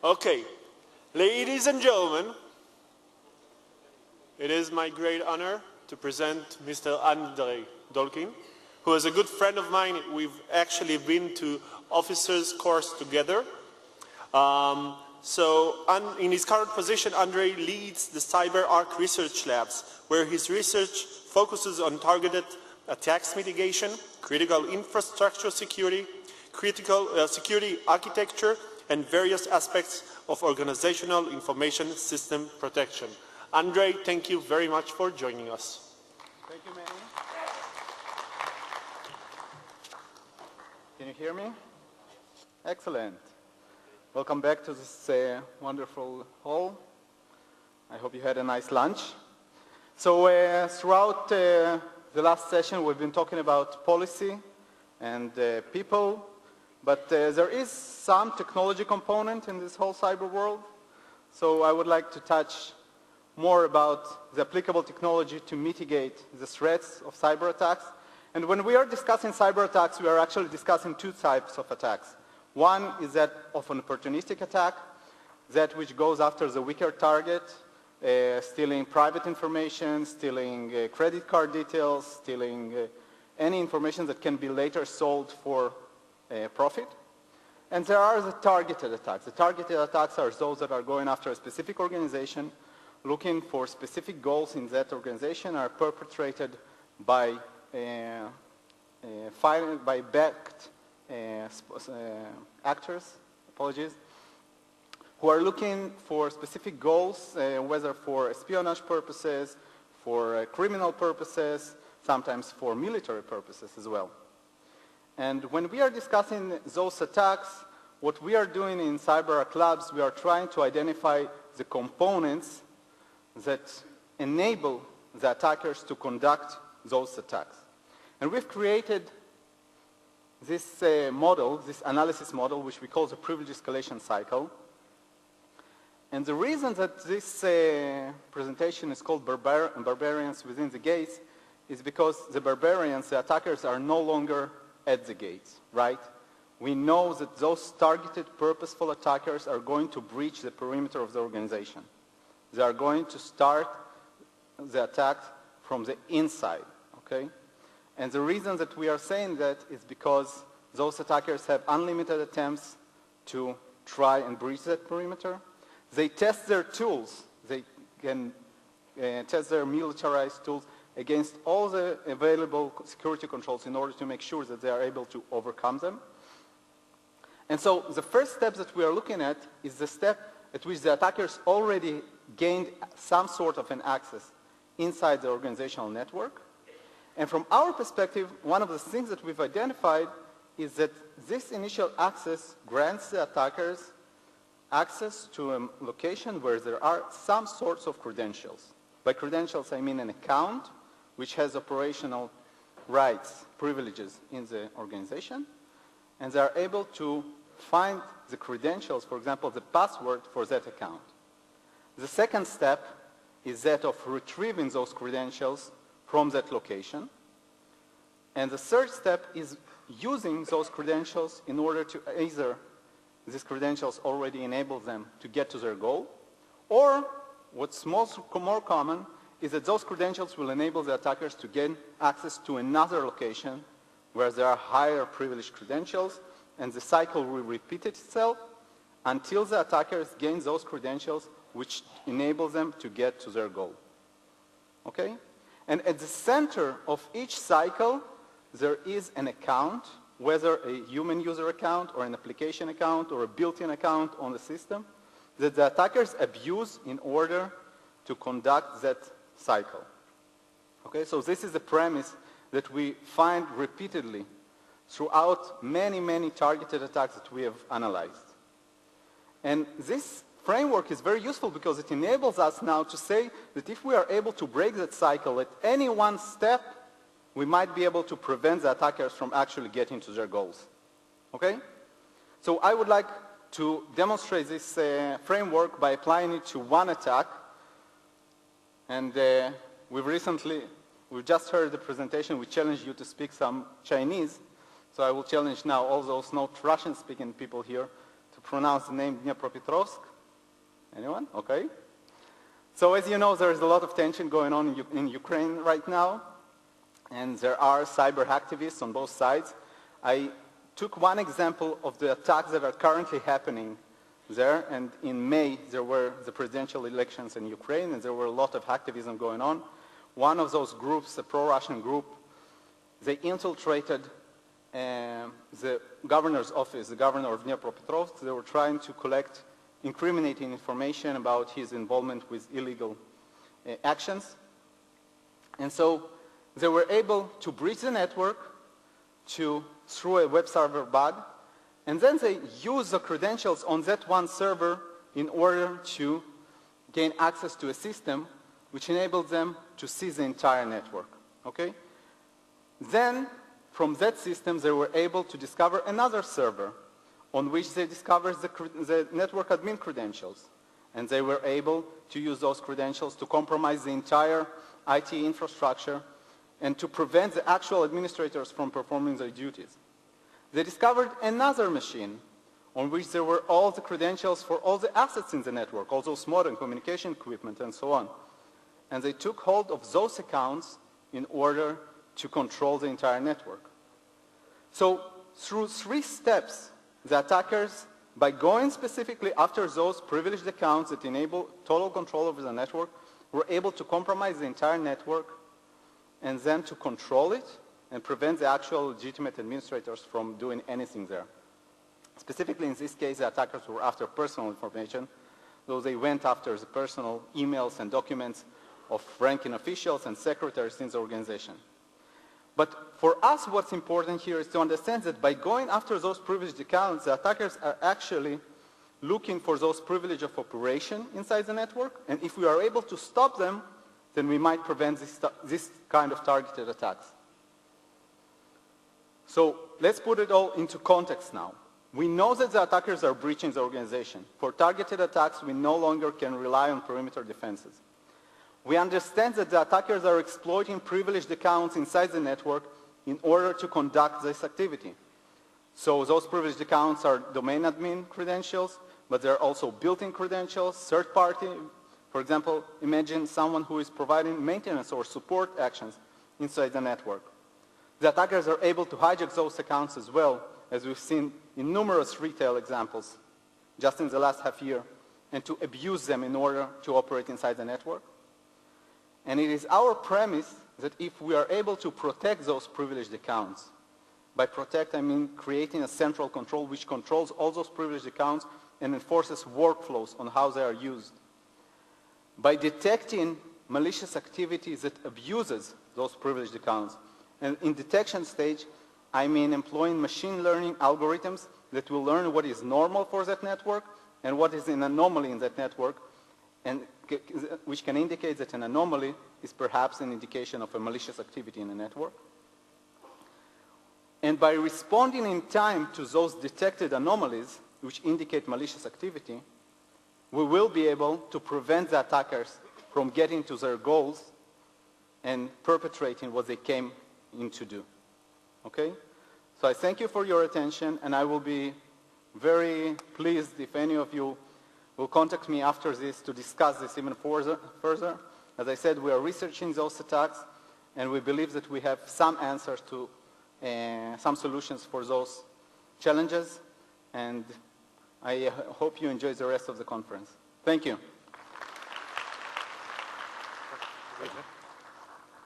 Okay, ladies and gentlemen, it is my great honor to present Mr. Andrey Dulkin, who is a good friend of mine. We've actually been to officers' course together. In his current position, Andrey leads the CyberArk research labs, where his research focuses on targeted attacks mitigation, critical infrastructure security, critical security architecture, and various aspects of organizational information system protection. Andrey, thank you very much for joining us. Thank you, Manny. Can you hear me? Excellent. Welcome back to this wonderful hall. I hope you had a nice lunch. So throughout the last session, we've been talking about policy and people, but there is some technology component in this whole cyber world. So I would like to touch more about the applicable technology to mitigate the threats of cyber attacks. And when we are discussing cyber attacks, we are actually discussing two types of attacks. One is that of an opportunistic attack, that which goes after the weaker target, stealing private information, stealing credit card details, stealing any information that can be later sold for profit. And there are the targeted attacks. The targeted attacks are those that are going after a specific organization, looking for specific goals in that organization, are perpetrated by backed actors, who are looking for specific goals, whether for espionage purposes, for criminal purposes, sometimes for military purposes as well. And when we are discussing those attacks, what we are doing in CyberArk Labs, we are trying to identify the components that enable the attackers to conduct those attacks. And we've created this model, this analysis model, which we call the privilege escalation cycle. And the reason that this presentation is called Barbarians within the gates is because the barbarians, the attackers, are no longer at the gates, right? We know that those targeted, purposeful attackers are going to breach the perimeter of the organization. They are going to start the attack from the inside, okay? And the reason that we are saying that is because those attackers have unlimited attempts to try and breach that perimeter. They test their tools. They can test their militarized tools against all the available security controls in order to make sure that they are able to overcome them. And so the first step that we are looking at is the step at which the attackers already gained some sort of an access inside the organizational network. And from our perspective, one of the things that we've identified is that this initial access grants the attackers access to a location where there are some sorts of credentials. By credentials, I mean an account which has operational rights, privileges in the organization, and they are able to find the credentials, for example, the password for that account. The second step is that of retrieving those credentials from that location. And the third step is using those credentials in order to either these credentials already enable them to get to their goal, or what's more common is that those credentials will enable the attackers to gain access to another location where there are higher privileged credentials, and the cycle will repeat itself until the attackers gain those credentials which enable them to get to their goal. Okay? And at the center of each cycle, there is an account, whether a human user account or an application account or a built-in account on the system, that the attackers abuse in order to conduct that cycle. Okay, so this is the premise that we find repeatedly throughout many, many targeted attacks that we have analyzed. And this framework is very useful because it enables us now to say that if we are able to break that cycle at any one step, we might be able to prevent the attackers from actually getting to their goals. Okay? So I would like to demonstrate this framework by applying it to one attack. And we've just heard the presentation. We challenged you to speak some Chinese. So I will challenge now all those not Russian-speaking people here to pronounce the name Dnipropetrovsk. Anyone? Okay. So as you know, there is a lot of tension going on in Ukraine right now, and there are cyber activists on both sides. I took one example of the attacks that are currently happening there, and in May there were the presidential elections in Ukraine, and there were a lot of activism going on. One of those groups, a pro-Russian group, they infiltrated the governor's office, the governor of Dnipropetrovsk. They were trying to collect incriminating information about his involvement with illegal actions. And so they were able to breach the network through a web server bug, and then they used the credentials on that one server in order to gain access to a system which enabled them to seize the entire network. Okay? Then, from that system, they were able to discover another server on which they discovered the network admin credentials. And they were able to use those credentials to compromise the entire IT infrastructure and to prevent the actual administrators from performing their duties. They discovered another machine on which there were all the credentials for all the assets in the network, all those modern communication equipment and so on. And they took hold of those accounts in order to control the entire network. So through 3 steps, the attackers, by going specifically after those privileged accounts that enable total control over the network, were able to compromise the entire network and then to control it and prevent the actual legitimate administrators from doing anything there. Specifically in this case, the attackers were after personal information, though they went after the personal emails and documents of ranking officials and secretaries in the organization. But for us, what's important here is to understand that by going after those privileged accounts, the attackers are actually looking for those privileges of operation inside the network, and if we are able to stop them, then we might prevent this kind of targeted attacks. So let's put it all into context now. We know that the attackers are breaching the organization. For targeted attacks, we no longer can rely on perimeter defenses. We understand that the attackers are exploiting privileged accounts inside the network in order to conduct this activity. So those privileged accounts are domain admin credentials, but there are also built-in credentials, third-party. For example, imagine someone who is providing maintenance or support actions inside the network. The attackers are able to hijack those accounts as well, as we've seen in numerous retail examples just in the last half year, and to abuse them in order to operate inside the network. And it is our premise that if we are able to protect those privileged accounts, by protect I mean creating a central control which controls all those privileged accounts and enforces workflows on how they are used. By detecting malicious activity that abuses those privileged accounts, and in detection stage, I mean employing machine learning algorithms that will learn what is normal for that network and what is an anomaly in that network, and which can indicate that an anomaly is perhaps an indication of a malicious activity in the network. And by responding in time to those detected anomalies, which indicate malicious activity, we will be able to prevent the attackers from getting to their goals and perpetrating what they came in to do. Okay? So I thank you for your attention, and I will be very pleased if any of you will contact me after this to discuss this even further. As I said, we are researching those attacks, and we believe that we have some answers to some solutions for those challenges, and I hope you enjoy the rest of the conference. Thank you.